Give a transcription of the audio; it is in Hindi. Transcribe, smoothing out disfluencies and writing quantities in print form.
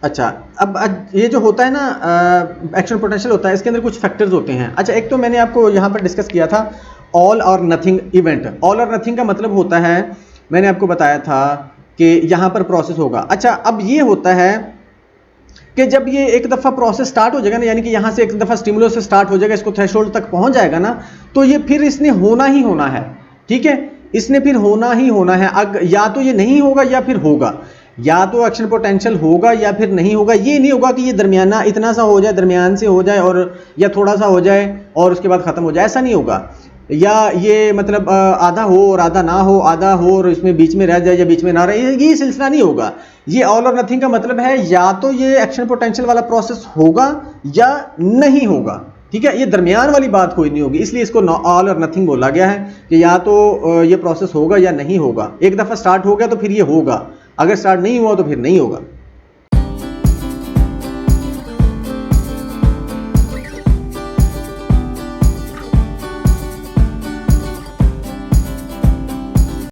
अच्छा, अब ये जो होता है ना एक्शन पोटेंशियल होता है, इसके अंदर कुछ फैक्टर्स होते हैं। अच्छा, एक तो मैंने आपको यहाँ पर डिस्कस किया था ऑल और नथिंग इवेंट। ऑल और नथिंग का मतलब होता है, मैंने आपको बताया था कि यहाँ पर प्रोसेस होगा। अच्छा, अब ये होता है कि जब ये एक दफ़ा प्रोसेस स्टार्ट हो जाएगा ना, यानी कि यहाँ से एक दफ़ा स्टिमुलस से स्टार्ट हो जाएगा, इसको थ्रेशोल्ड तक पहुँच जाएगा ना, तो ये फिर इसने होना ही होना है। ठीक है, इसने फिर होना ही होना है। या तो ये नहीं होगा या फिर होगा, या तो एक्शन पोटेंशियल होगा या फिर नहीं होगा। ये नहीं होगा कि ये दरमियाना इतना सा हो जाए, दरमियान से हो जाए, और या थोड़ा सा हो जाए और उसके बाद ख़त्म हो जाए, ऐसा नहीं होगा। या ये मतलब आधा हो और आधा ना हो, आधा हो और इसमें बीच में रह जाए या बीच में ना रहे, ये सिलसिला नहीं होगा। ये ऑल और नथिंग का मतलब है या तो ये एक्शन पोटेंशियल वाला प्रोसेस होगा या नहीं होगा। ठीक है, ये दरमियान वाली बात कोई नहीं होगी, इसलिए इसको ऑल और नथिंग बोला गया है कि या तो ये प्रोसेस होगा या नहीं होगा। एक दफ़ा स्टार्ट हो गया तो फिर ये होगा, अगर स्टार्ट नहीं हुआ तो फिर नहीं होगा।